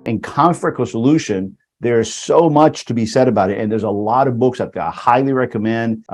In conflict resolution, there's so much to be said about it. And there's a lot of books I highly recommend.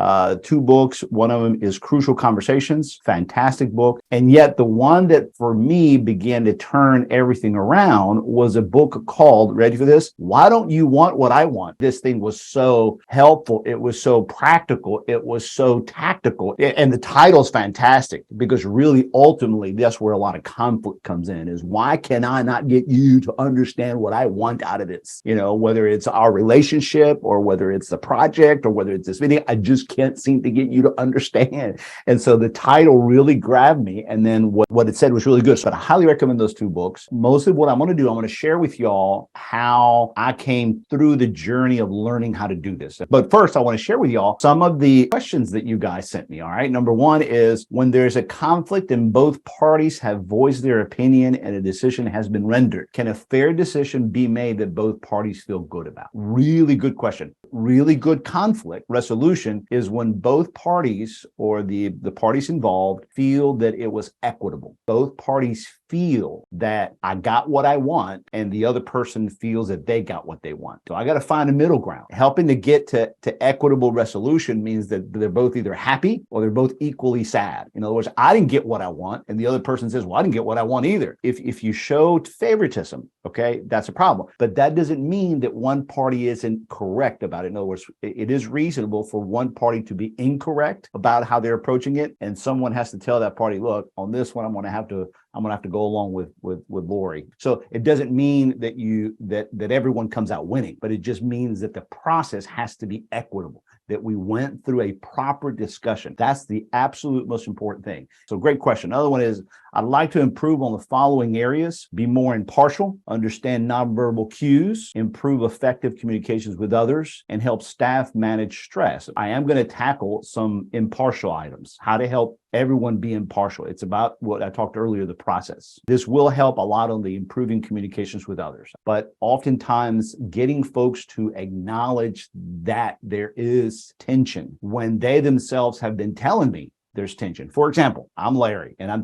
Two books. One of them is Crucial Conversations, fantastic book. And yet the one that for me began to turn everything around was a book called, ready for this? Why Don't You Want What I Want? This thing was so helpful. It was so practical. It was so tactical. And the title's fantastic because really, ultimately, that's where a lot of conflict comes in, is why can I not get you to understand what I want out of this? Whether it's our relationship or whether it's the project or whether it's this video, I just can't seem to get you to understand. And so the title really grabbed me. And then what it said was really good. So I highly recommend those two books. Mostly what I'm going to do, I'm going to share with y'all how I came through the journey of learning how to do this. But first, I want to share with y'all some of the questions that you guys sent me. All right. Number one is, when there's a conflict and both parties have voiced their opinion and a decision has been rendered, can a fair decision be made that both parties feel good about? Really good question. Really good conflict resolution is when both parties or the parties involved feel that it was equitable. Both parties feel that I got what I want and the other person feels that they got what they want. So I got to find a middle ground. Helping to get to equitable resolution means that they're both either happy or they're both equally sad. In other words, I didn't get what I want and the other person says, well, I didn't get what I want either. If you showed favoritism, okay, that's a problem. But that doesn't mean that one party isn't correct about it. In other words, it is reasonable for one party to be incorrect about how they're approaching it, and someone has to tell that party, look, on this one, I'm going to have to go along with Lori. So it doesn't mean that everyone comes out winning, but it just means that the process has to be equitable, that we went through a proper discussion. That's the absolute most important thing. So great question. Another one is, I'd like to improve on the following areas: be more impartial, understand nonverbal cues, improve effective communications with others, and help staff manage stress. I am going to tackle some impartial items, how to help everyone be impartial. It's about what I talked earlier, the process. This will help a lot on the improving communications with others, but oftentimes getting folks to acknowledge that there is tension when they themselves have been telling me there's tension. For example, I'm Larry, and I'm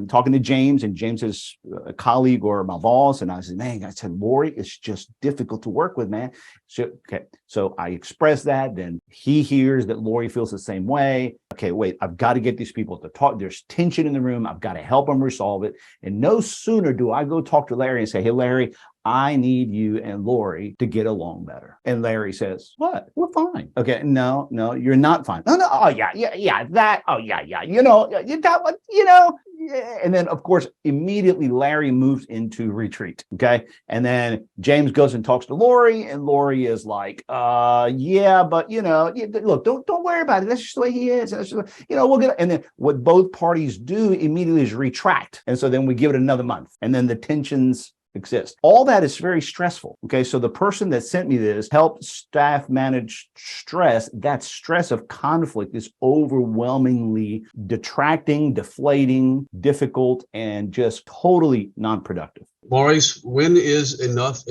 talking to James, and James is a colleague or my boss, and I said, Lori, it's just difficult to work with, man. So I express that, then he hears that Lori feels the same way. Okay, wait, I've got to get these people to talk. There's tension in the room. I've got to help them resolve it. And no sooner do I go talk to Larry and say, hey, Larry, I need you and Lori to get along better. And Larry says, what? We're fine. Okay, no, you're not fine. No, oh yeah, that, oh yeah, you got what, yeah. And then of course, immediately Larry moves into retreat. Okay. And then James goes and talks to Lori, and Lori is like, yeah, but look, don't worry about it. That's just the way he is. That's just, we'll get it. And then what both parties do immediately is retract. And so then we give it another month, and then the tensions exist. All that is very stressful. Okay. So the person that sent me this helped staff manage stress. That stress of conflict is overwhelmingly detracting, deflating, difficult, and just totally non-productive. Maurice, when is enough?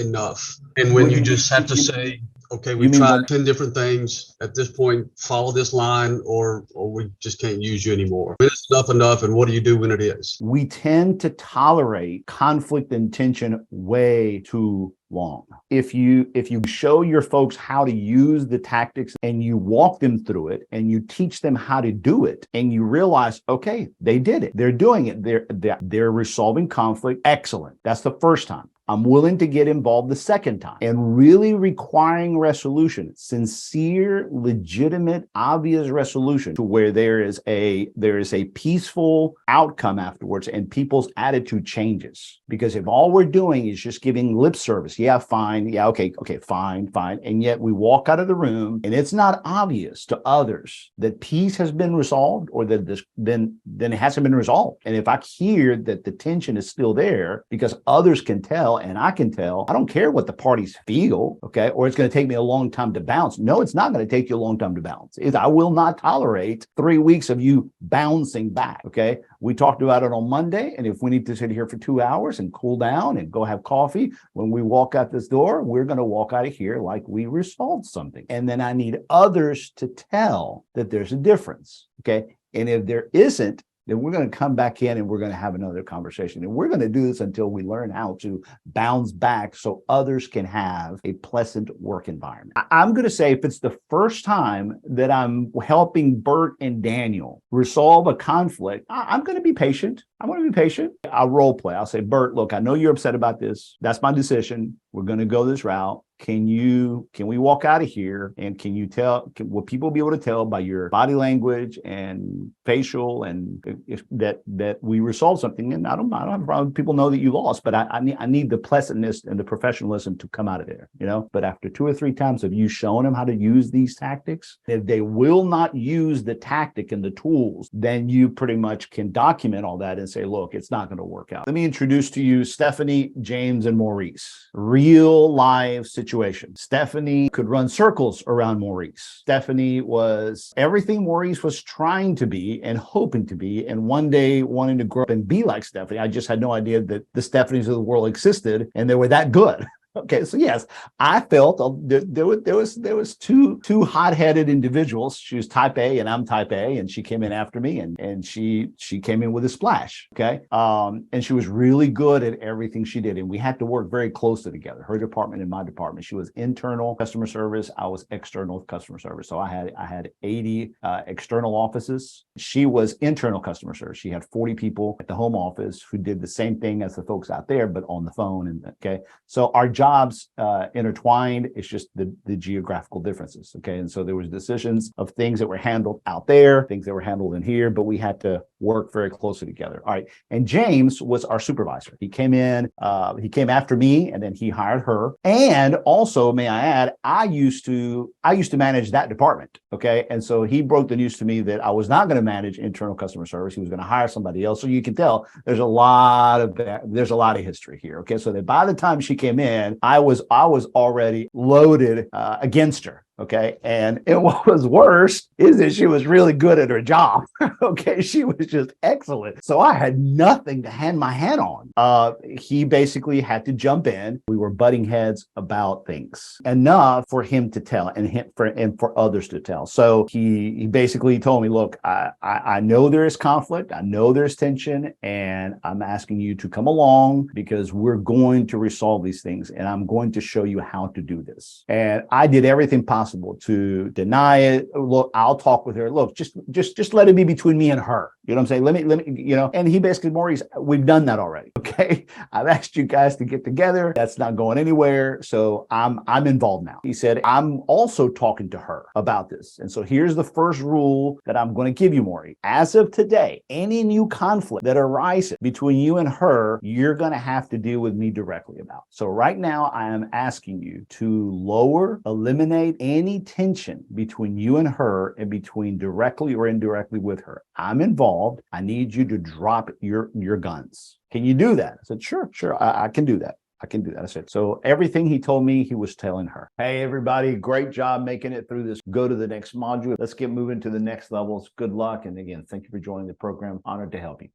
And when you just have to say, okay, we've tried 10 different things at this point, follow this line, or we just can't use you anymore. When it's enough, and what do you do when it is? We tend to tolerate conflict and tension way too long. If you show your folks how to use the tactics and you walk them through it and you teach them how to do it and you realize, okay, they did it. They're doing it. They're resolving conflict. Excellent. That's the first time. I'm willing to get involved the second time, and really requiring resolution, sincere, legitimate, obvious resolution to where there is a peaceful outcome afterwards and people's attitude changes. Because if all we're doing is just giving lip service, yeah, fine, yeah, okay, fine, and yet we walk out of the room and it's not obvious to others that peace has been resolved or that then it hasn't been resolved. And if I hear that the tension is still there because others can tell, and I can tell, I don't care what the parties feel, okay, or it's going to take me a long time to bounce. No, it's not going to take you a long time to bounce. I will not tolerate 3 weeks of you bouncing back, okay? We talked about it on Monday, and if we need to sit here for 2 hours and cool down and go have coffee, when we walk out this door, we're going to walk out of here like we resolved something. And then I need others to tell that there's a difference, okay? And if there isn't, then we're going to come back in and we're going to have another conversation. And we're going to do this until we learn how to bounce back so others can have a pleasant work environment. I'm going to say if it's the first time that I'm helping Bert and Daniel resolve a conflict, I'm going to be patient. I'm going to be patient. I'll role play. I'll say, Bert, look, I know you're upset about this. That's my decision. We're going to go this route. Can we walk out of here and will people be able to tell by your body language and facial and that we resolved something? And I don't have a problem. People know that you lost, but I need the pleasantness and the professionalism to come out of there, but after 2 or 3 times of you showing them how to use these tactics, if they will not use the tactic and the tools, then you pretty much can document all that and say, look, it's not going to work out. Let me introduce to you Stephanie, James, and Maurice. Real live situation. Stephanie could run circles around Maurice. Stephanie was everything Maurice was trying to be and hoping to be, and one day wanting to grow up and be like Stephanie. I just had no idea that the Stephanies of the world existed and they were that good. Okay, so yes, I felt there was two hot-headed individuals. She was type A and I'm type A, and she came in after me, and she came in with a splash. Okay, and she was really good at everything she did, and we had to work very closely together. Her department and my department. She was internal customer service. I was external customer service. So I had 80 external offices. She was internal customer service. She had 40 people at the home office who did the same thing as the folks out there, but on the phone. And okay, so our jobs intertwined. It's just the geographical differences. Okay. And so there was decisions of things that were handled out there, things that were handled in here, but we had to work very closely together. All right. And James was our supervisor. He came in, he came after me, and then he hired her. And also, may I add, I used to manage that department. Okay. And so he broke the news to me that I was not going to manage internal customer service. He was going to hire somebody else. So you can tell there's a lot of history here. Okay. So that by the time she came in, I was already loaded against her. Okay. And what was worse is that she was really good at her job. Okay. She was just excellent. So I had nothing to hang my hat on. He basically had to jump in. We were butting heads about things enough for him to tell and for others to tell. So he basically told me, look, I know there is conflict. I know there's tension, and I'm asking you to come along because we're going to resolve these things, and I'm going to show you how to do this. And I did everything possible to deny it. Look, I'll talk with her. Look, just let it be between me and her. You know what I'm saying? Let me, and he basically, Maurice, we've done that already. Okay. I've asked you guys to get together. That's not going anywhere. So I'm involved now. He said, I'm also talking to her about this. And so here's the first rule that I'm going to give you, Maurice. As of today, any new conflict that arises between you and her, you're going to have to deal with me directly about. So right now, I am asking you to eliminate any tension between you and her and between directly or indirectly with her. I'm involved. I need you to drop your guns. Can you do that? I said, sure, I can do that. I can do that. I said, so everything he told me, he was telling her. Hey, everybody, great job making it through this. Go to the next module. Let's get moving to the next levels. Good luck. And again, thank you for joining the program. Honored to help you.